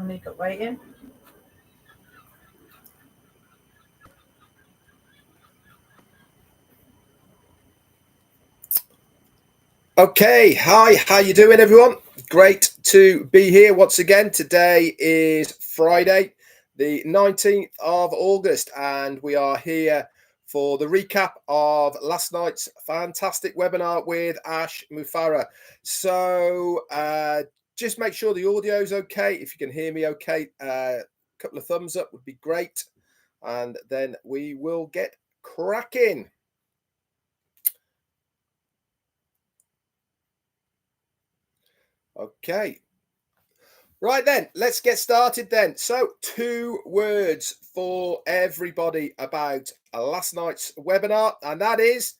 make it waiting. Okay, hi, how you doing everyone? Great to be here once again. Today is Friday, the 19th of August, and we are here for the recap of last night's fantastic webinar with Ash Mufareh. So just make sure the audio is okay. If you can hear me okay, a couple of thumbs up would be great, and then we will get cracking. Okay. Right then, let's get started then. So 2 words for everybody about last night's webinar, and that is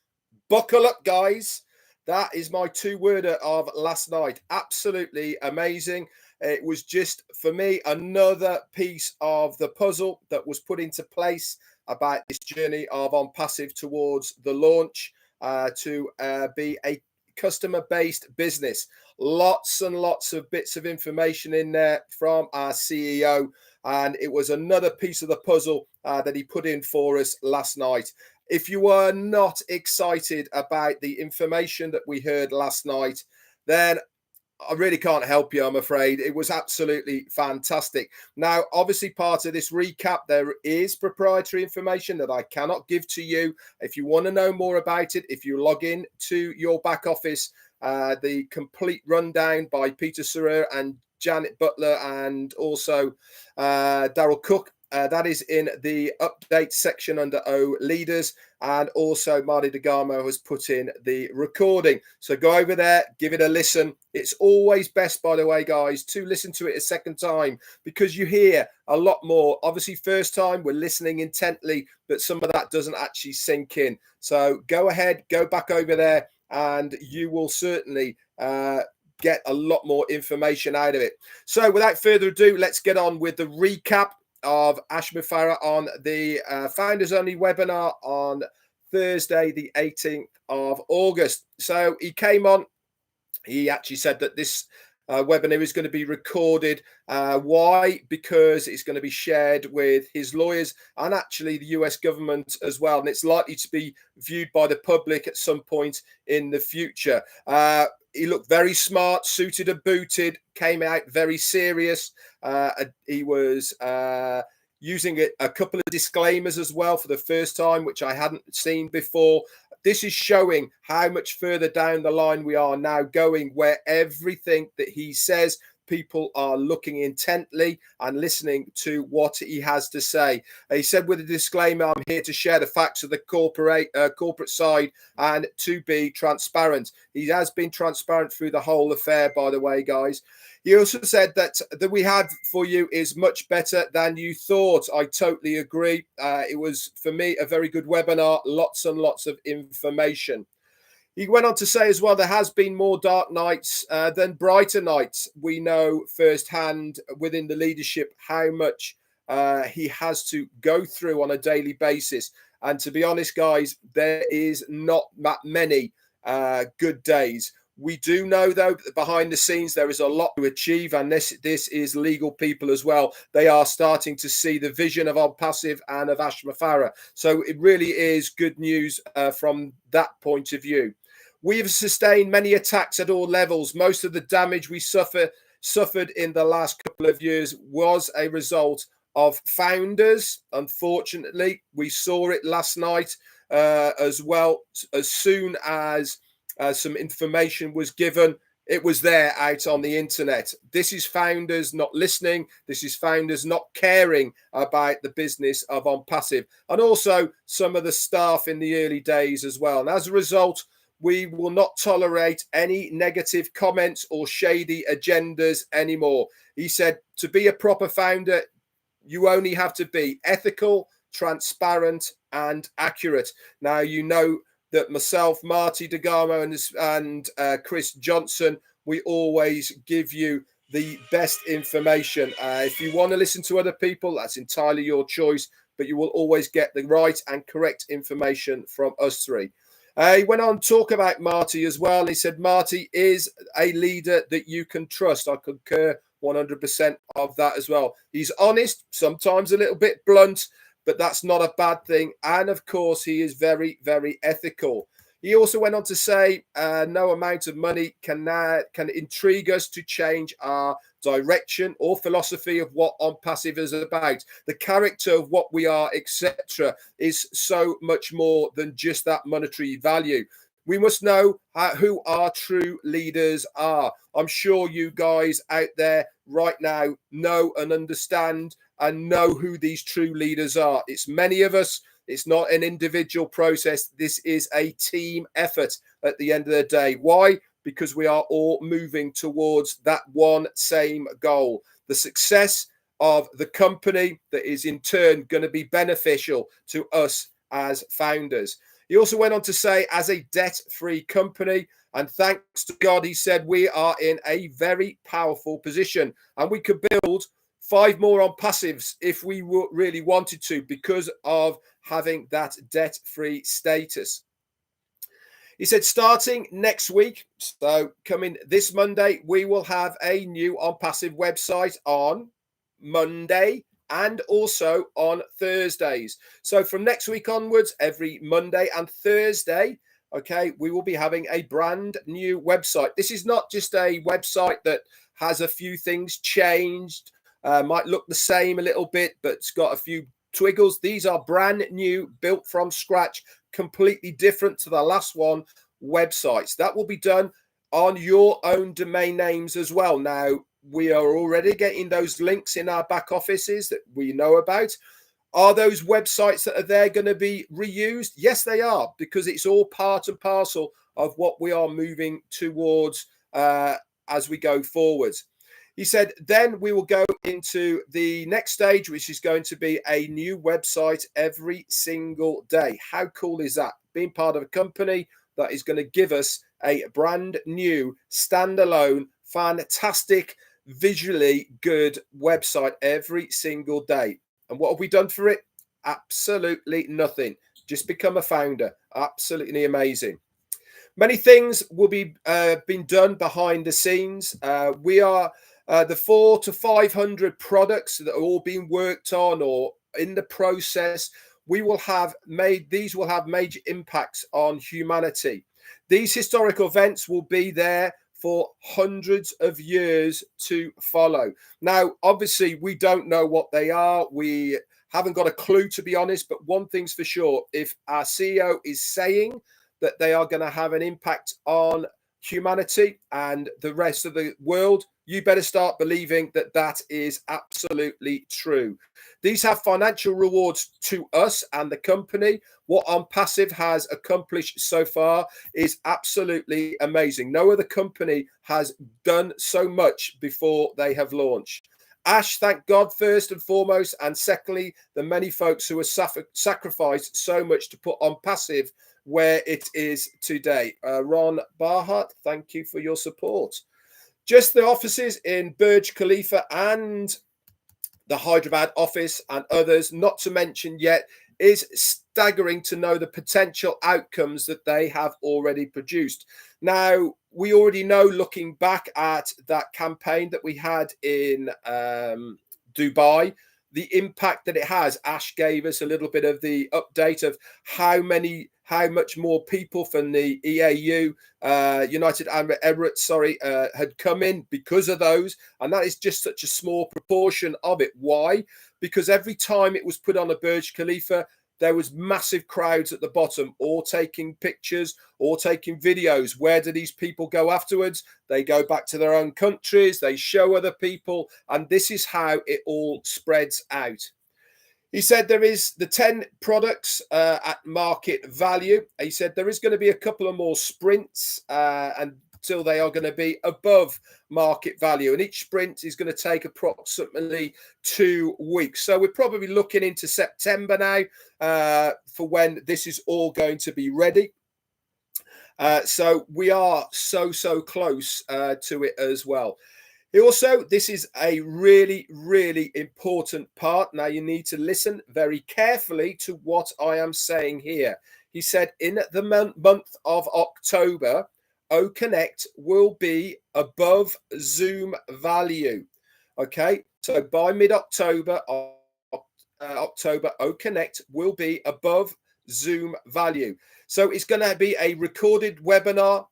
buckle up, guys. That is my 2-worder of last night. Absolutely amazing. It was just, for me, another piece of the puzzle that was put into place about this journey of ONPASSIVE towards the launch to be a customer-based business. Lots and lots of bits of information in there from our CEO, and it was another piece of the puzzle that he put in for us last night. If you were not excited about the information that we heard last night, then I really can't help you, I'm afraid. It was absolutely fantastic. Now, obviously, part of this recap, there is proprietary information that I cannot give to you. If you want to know more about it, if you log in to your back office, the complete rundown by Peter Serrer and Janet Butler and also Daryl Cook, that is in the update section under O Leaders, and also Marty DeGarmo has put in the recording. So go over there, give it a listen. It's always best, by the way, guys, to listen to it a second time because you hear a lot more. Obviously, first time we're listening intently, but some of that doesn't actually sink in. So go ahead, go back over there, and you will certainly get a lot more information out of it. So without further ado, let's get on with the recap of Ash Mufareh on the Founders Only webinar on Thursday, the 18th of August. So he came on, he actually said that this webinar is going to be recorded. Why? Because it's going to be shared with his lawyers and actually the US government as well. And it's likely to be viewed by the public at some point in the future. He looked very smart, suited and booted, came out very serious. He was using a couple of disclaimers as well for the first time, which I hadn't seen before. This is showing how much further down the line we are now going, where everything that he says, people are looking intently and listening to what he has to say. He said with a disclaimer, I'm here to share the facts of the corporate side and to be transparent. He has been transparent through the whole affair, by the way, guys. He also said that we have for you is much better than you thought. I totally agree. It was, for me, a very good webinar, lots and lots of information. He went on to say as well, there has been more dark nights than brighter nights. We know firsthand within the leadership how much he has to go through on a daily basis. And to be honest, guys, there is not that many good days. We do know, though, that behind the scenes, there is a lot to achieve. And this is legal people as well. They are starting to see the vision of ONPASSIVE and of Ash Mufareh. So it really is good news from that point of view. We have sustained many attacks at all levels. Most of the damage we suffered in the last couple of years was a result of founders. Unfortunately, we saw it last night as well. As soon as some information was given, it was there out on the internet. This is founders not listening. This is founders not caring about the business of ONPASSIVE, and also some of the staff in the early days as well. And as a result, we will not tolerate any negative comments or shady agendas anymore. He said, to be a proper founder, you only have to be ethical, transparent, and accurate. Now, you know that myself, Marty DeGarmo, and Chris Johnson, we always give you the best information. If you want to listen to other people, that's entirely your choice, but you will always get the right and correct information from us three. He went on to talk about Marty as well. He said Marty is a leader that you can trust. I concur 100% of that as well. He's honest, sometimes a little bit blunt, but that's not a bad thing. And of course, he is very, very ethical. He also went on to say, no amount of money can intrigue us to change our direction or philosophy of what ONPASSIVE is about. The character of what we are, etc., is so much more than just that monetary value. We must know who our true leaders are. I'm sure you guys out there right now know and understand and know who these true leaders are. It's many of us. It's not an individual process. This is a team effort at the end of the day. Why? Because we are all moving towards that one same goal. The success of the company that is in turn going to be beneficial to us as founders. He also went on to say, as a debt-free company, and thanks to God, he said, we are in a very powerful position and we could build 5 more ONPASSIVEs if we really wanted to, because of having that debt-free status. He said, starting next week, so coming this Monday, we will have a new ONPASSIVE website on Monday and also on Thursdays. So from next week onwards, every Monday and Thursday, okay, we will be having a brand new website. This is not just a website that has a few things changed, might look the same a little bit, but it's got a few twiggles. These are brand new, built from scratch, completely different to the last one websites. That will be done on your own domain names as well. Now, we are already getting those links in our back offices that we know about. Are those websites that are there going to be reused? Yes, they are, because it's all part and parcel of what we are moving towards as we go forward. He said, then we will go into the next stage, which is going to be a new website every single day. How cool is that? Being part of a company that is going to give us a brand new, standalone, fantastic, visually good website every single day. And what have we done for it? Absolutely nothing. Just become a founder. Absolutely amazing. Many things will be being done behind the scenes. We are the 400 to 500 products that are all being worked on or in the process. These will have major impacts on humanity. These historical events will be there for hundreds of years to follow. Now, obviously, we don't know what they are. We haven't got a clue, to be honest. But one thing's for sure, if our CEO is saying that they are going to have an impact on humanity and the rest of the world, you better start believing that that is absolutely true. These have financial rewards to us and the company. What ONPASSIVE has accomplished so far is absolutely amazing. No other company has done so much before they have launched. Ash, thank God, first and foremost, and secondly, the many folks who have sacrificed so much to put ONPASSIVE where it is today. Ron Barhart, thank you for your support. Just the offices in Burj Khalifa and the Hyderabad office and others, not to mention yet, is staggering to know the potential outcomes that they have already produced. Now, we already know, looking back at that campaign that we had in Dubai, the impact that it has. Ash gave us a little bit of the update of how much more people from the EAU, United Arab Emirates, had come in because of those. And that is just such a small proportion of it. Why? Because every time it was put on a Burj Khalifa, there was massive crowds at the bottom, all taking pictures, all taking videos. Where do these people go afterwards? They go back to their own countries. They show other people. And this is how it all spreads out. He said there is the 10 products at market value. He said there is going to be a couple of more sprints until they are going to be above market value. And each sprint is going to take approximately 2 weeks. So we're probably looking into September now for when this is all going to be ready. So we are so close to it as well. Also, this is a really, really important part. Now, you need to listen very carefully to what I am saying here. He said in the month of October, OConnect will be above Zoom value. Okay, so by mid-October, October, OConnect will be above Zoom value. So it's going to be a recorded webinar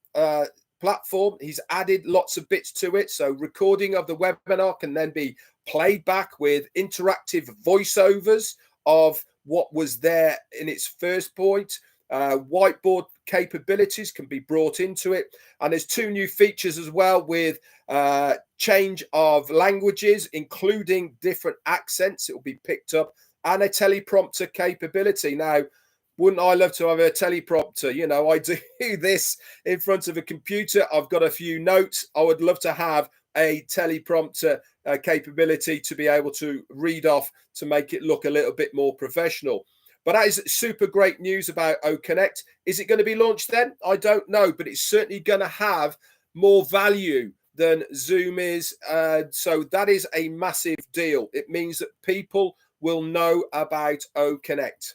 platform. He's added lots of bits to it. So recording of the webinar can then be played back with interactive voiceovers of what was there in its first point. Whiteboard capabilities can be brought into it, and there's 2 new features as well with change of languages, including different accents. It will be picked up, and a teleprompter capability. Now, wouldn't I love to have a teleprompter? You know, I do this in front of a computer. I've got a few notes. I would love to have a teleprompter capability to be able to read off to make it look a little bit more professional. But that is super great news about OConnect. Is it going to be launched then? I don't know, but it's certainly going to have more value than Zoom is. So that is a massive deal. It means that people will know about OConnect.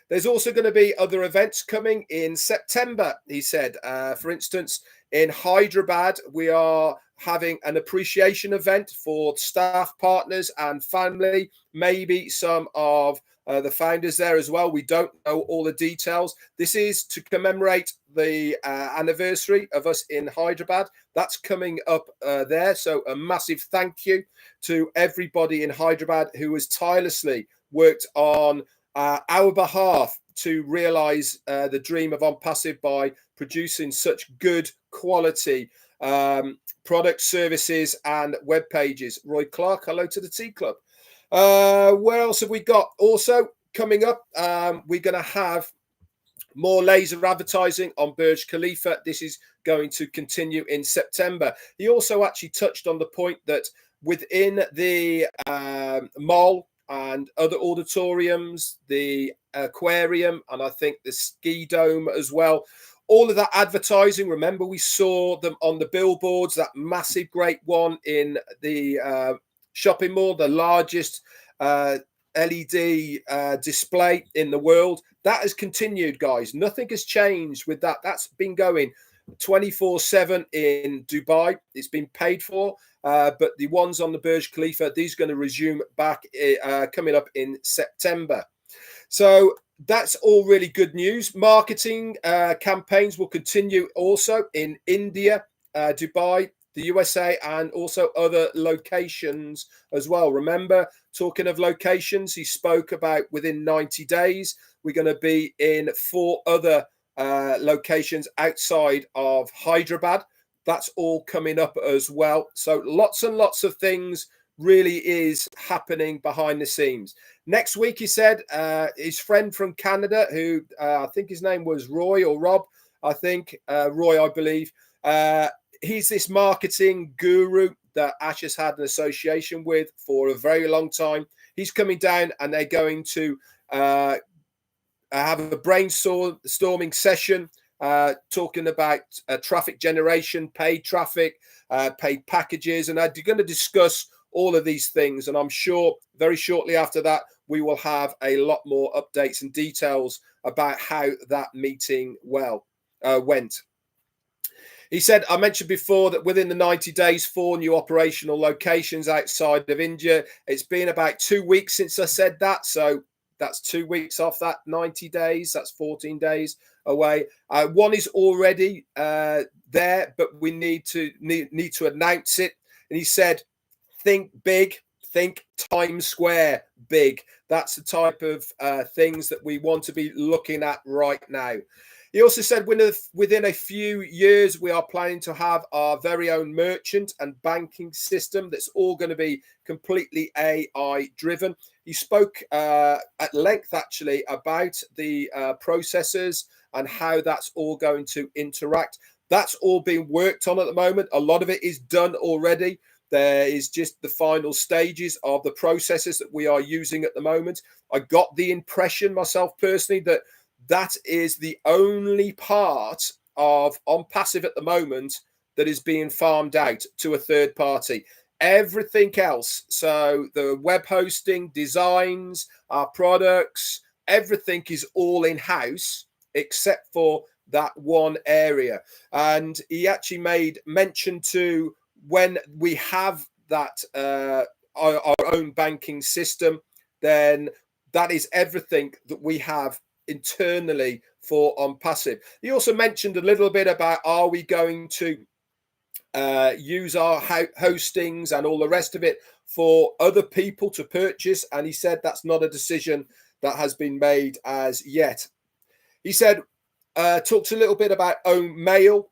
There's also going to be other events coming in September, he said. For instance, in Hyderabad, we are having an appreciation event for staff, partners, and family. Maybe some of the founders there as well. We don't know all the details. This is to commemorate the anniversary of us in Hyderabad. That's coming up there. So a massive thank you to everybody in Hyderabad who has tirelessly worked on our behalf to realize the dream of ONPASSIVE by producing such good quality products, services, and web pages. Roy Clark, hello to the Tea Club. Where else have we got? Also coming up, we're going to have more laser advertising on Burj Khalifa. This is going to continue in September. He also actually touched on the point that within the mall and other auditoriums, the aquarium, and I think the ski dome as well, all of that advertising, remember we saw them on the billboards, that massive great one in the shopping mall, the largest LED display in the world. That has continued, guys. Nothing has changed with that. That's been going 24/7 in Dubai. It's been paid for, but the ones on the Burj Khalifa, these are going to resume back coming up in September. So that's all really good news. Marketing campaigns will continue also in India, Dubai, the USA, and also other locations as well. Remember, talking of locations, he spoke about within 90 days, we're going to be in 4 other locations outside of Hyderabad. That's all coming up as well. So lots and lots of things really is happening behind the scenes. Next week, he said, his friend from Canada, who I think his name was Roy or Rob, I think, Roy, I believe. He's this marketing guru that Ash has had an association with for a very long time. He's coming down and they're going to have a brainstorming session talking about traffic generation, paid traffic, paid packages, and they're going to discuss all of these things. And I'm sure very shortly after that, we will have a lot more updates and details about how that meeting went. He said, I mentioned before that within the 90 days, 4 new operational locations outside of India. It's been about 2 weeks since I said that. So that's 2 weeks off that 90 days. That's 14 days away. One is already there, but we need to announce it. And he said, think big, think Times Square big. That's the type of things that we want to be looking at right now. He also said within a few years, we are planning to have our very own merchant and banking system that's all going to be completely AI driven. He spoke at length, actually, about the processors and how that's all going to interact. That's all being worked on at the moment. A lot of it is done already. There is just the final stages of the processes that we are using at the moment. I got the impression myself personally that is the only part of ONPASSIVE at the moment that is being farmed out to a third party. Everything else, so the web hosting, designs, our products, everything is all in-house. except for that one area. And he actually made mention to when we have that our own banking system, then that is everything that we have internally for ONPASSIVE. He also mentioned a little bit about, are we going to use our hostings and all the rest of it for other people to purchase? And he said that's not a decision that has been made as yet. He said, talked a little bit about own mail,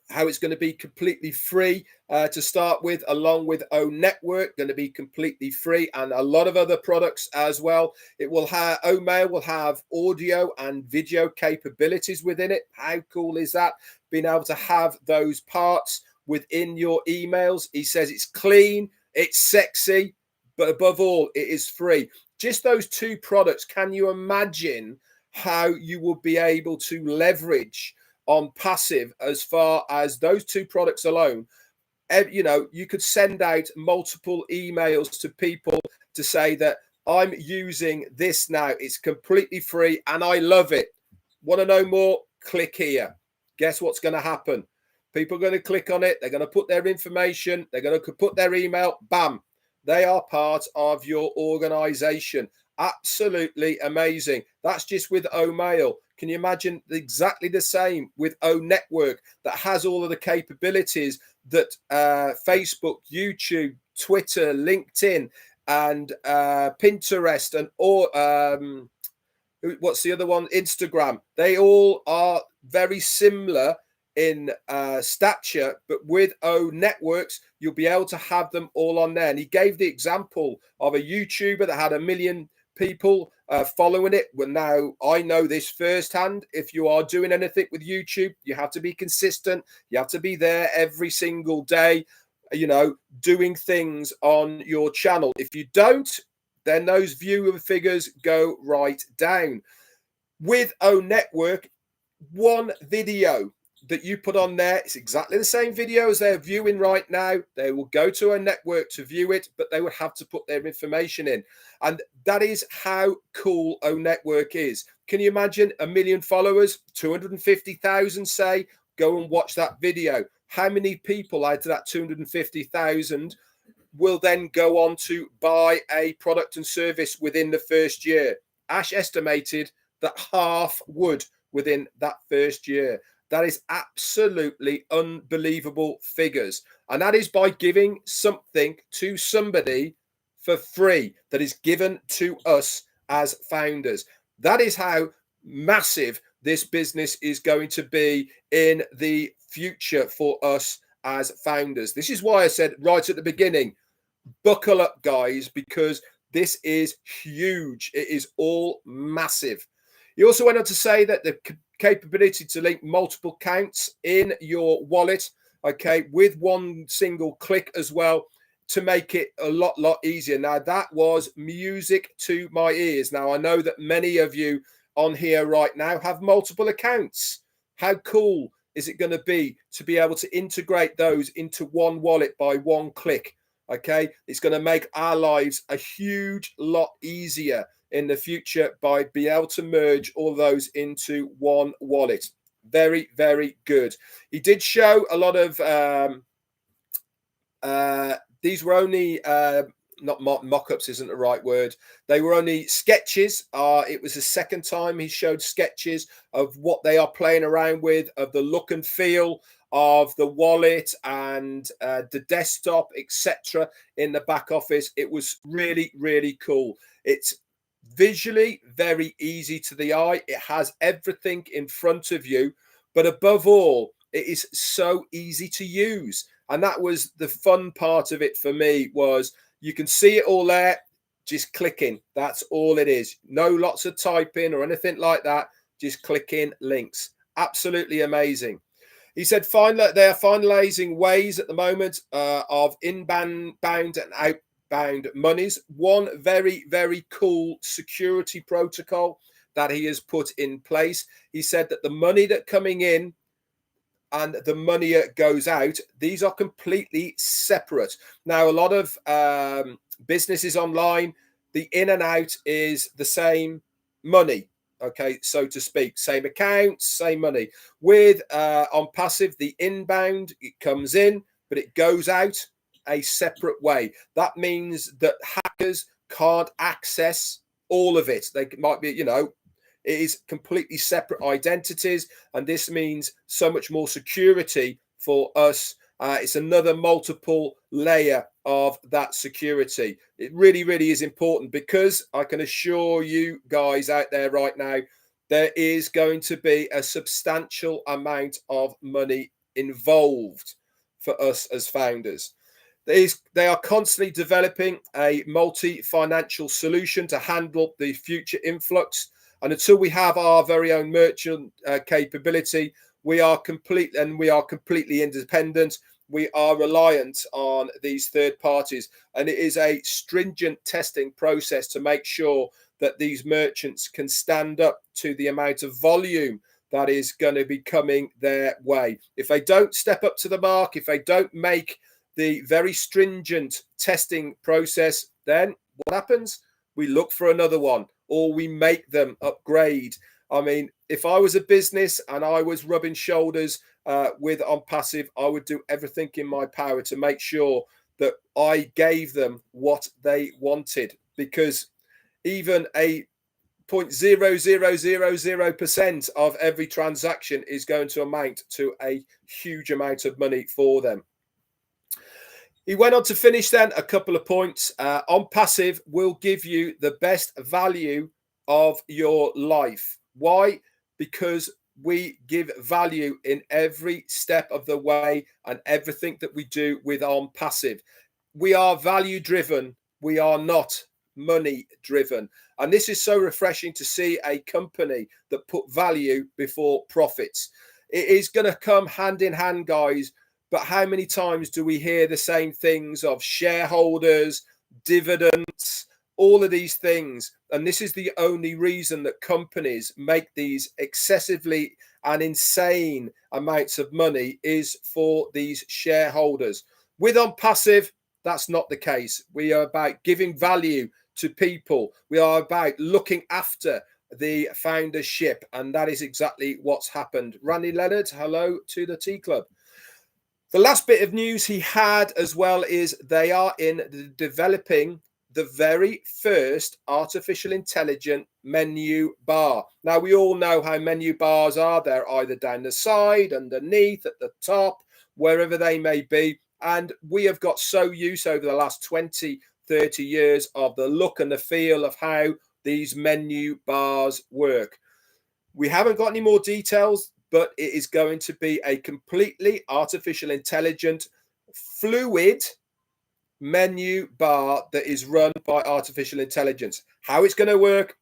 how it's going to be completely free to start with, along with own network, going to be completely free, and a lot of other products as well. It will have, own mail will have audio and video capabilities within it. How cool is that? Being able to have those parts within your emails. He says it's clean, it's sexy, but above all, it is free. Just those two products, can you imagine how you will be able to leverage ONPASSIVE as far as those two products alone? You know, you could send out multiple emails to people to say that I'm using this now, it's completely free and I love it. Want to know more? Click here. Guess what's going to happen? People are going to click on it, they're going to put their information, they're going to put their email, bam, they are part of your organization. Absolutely amazing. That's just with OMail. Can you imagine exactly the same with O Network that has all of the capabilities that Facebook, YouTube, Twitter, LinkedIn, and Pinterest, and all what's the other one? Instagram. They all are very similar in stature, but with O Networks, you'll be able to have them all on there. And he gave the example of a YouTuber that had 1 million people following it. Well, now I know this firsthand. If you are doing anything with YouTube, you have to be consistent. You have to be there every single day, you know, doing things on your channel. If you don't, then those viewer figures go right down. With O Network, one video that you put on there, it's exactly the same video as they're viewing right now. They will go to a network to view it, but they would have to put their information in. And that is how cool O Network is. Can you imagine 1 million followers, 250,000 say, go and watch that video? How many people out of that 250,000 will then go on to buy a product and service within the first year? Ash estimated that half would within that first year. That is absolutely unbelievable figures. And that is by giving something to somebody for free that is given to us as founders. That is how massive this business is going to be in the future for us as founders. This is why I said right at the beginning, buckle up, guys, because this is huge. It is all massive. He also went on to say that the capability to link multiple accounts in your wallet, okay, with one single click as well, to make it a lot easier. Now, that was music to my ears. Now, I know that many of you on here right now have multiple accounts. How cool is it going to be able to integrate those into one wallet by one click? Okay, it's going to make our lives a huge lot easier in the future by being able to merge all those into one wallet. Very, very good. He did show a lot of these were only not mock-ups isn't the right word. They were only sketches. It was the second time he showed sketches of what they are playing around with, of the look and feel of the wallet and the desktop, etc. in the back office. It was really, really cool. It's visually very easy to the eye. It has everything in front of you, but above all, it is so easy to use. And that was the fun part of it for me, was you can see it all there, just clicking. That's all it is. No lots of typing or anything like that. Just clicking links. Absolutely amazing. He said they are finalizing ways at the moment of inbound and outbound monies. One very, very cool security protocol that he has put in place. He said that the money that coming in and the money that goes out, these are completely separate. Now, a lot of businesses online, the in and out is the same money. okay, so to speak. Same accounts, same money. With on passive, the inbound, it comes in, but it goes out a separate way. That means that hackers can't access all of it. They might be, you know, it is completely separate identities, and this means so much more security for us. It's another multiple layer of that security. It really, really is important, because I can assure you guys out there right now, there is going to be a substantial amount of money involved for us as founders. They are constantly developing a multi-financial solution to handle the future influx. And until we have our very own merchant capability, we are completely independent. We are reliant on these third parties, and it is a stringent testing process to make sure that these merchants can stand up to the amount of volume that is going to be coming their way. If they don't step up to the mark, if they don't make the very stringent testing process, then what happens? We look for another one, or we make them upgrade. I mean, if I was a business and I was rubbing shoulders with ONPASSIVE, I would do everything in my power to make sure that I gave them what they wanted, because even a 0.0000% of every transaction is going to amount to a huge amount of money for them. He went on to finish then a couple of points. ONPASSIVE will give you the best value of your life. Why? Because we give value in every step of the way and everything that we do with ONPASSIVE. We are value driven. We are not money driven. And this is so refreshing to see a company that put value before profits. It is going to come hand in hand, guys. But how many times do we hear the same things of shareholders, dividends, all of these things? And this is the only reason that companies make these excessively and insane amounts of money, is for these shareholders. With ONPASSIVE, that's not the case. We are about giving value to people. We are about looking after the foundership. And that is exactly what's happened. Randy Leonard, hello to the Tea Club. The last bit of news he had as well is they are developing the very first artificial intelligent menu bar. Now, we all know how menu bars are. They're either down the side, underneath, at the top, wherever they may be. And we have got so used over the last 20, 30 years of the look and the feel of how these menu bars work. We haven't got any more details, but it is going to be a completely artificial intelligent, fluid menu bar that is run by artificial intelligence. How it's going to work,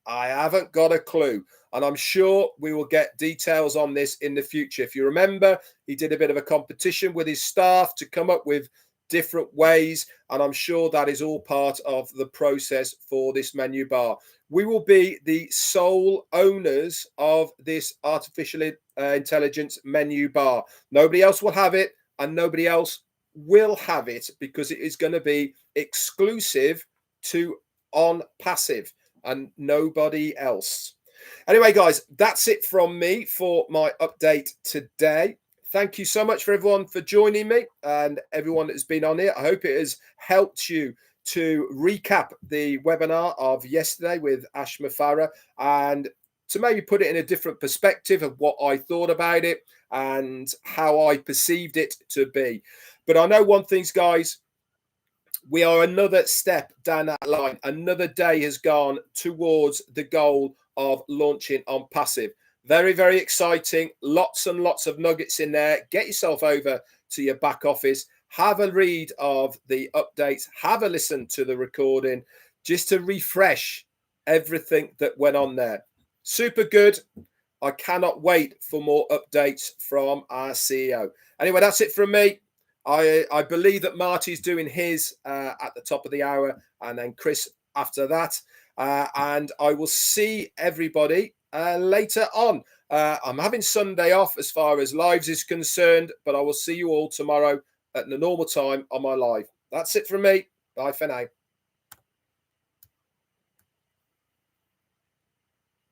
I haven't got a clue. And I'm sure we will get details on this in the future. If you remember, he did a bit of a competition with his staff to come up with different ways, and I'm sure that is all part of the process for this menu bar. We will be the sole owners of this artificial intelligence menu bar. Nobody else will have it, and nobody else will have it, because it is going to be exclusive to ONPASSIVE and nobody else. Anyway, guys, that's it from me for my update today. Thank you so much for everyone for joining me, and everyone that's been on here. I hope it has helped you to recap the webinar of yesterday with Ashma Farah, and to maybe put it in a different perspective of what I thought about it and how I perceived it to be. But I know one thing, guys, we are another step down that line. Another day has gone towards the goal of launching ONPASSIVE. Very, very exciting. Lots and lots of nuggets in there. Get yourself over to your back office. Have a read of the updates. Have a listen to the recording, just to refresh everything that went on there. Super good. I cannot wait for more updates from our CEO. Anyway, that's it from me. I believe that Marty's doing his at the top of the hour, and then Chris after that. And I will see everybody later on. I'm having Sunday off as far as lives is concerned, but I will see you all tomorrow at the normal time on my live. That's it from me. Bye for now.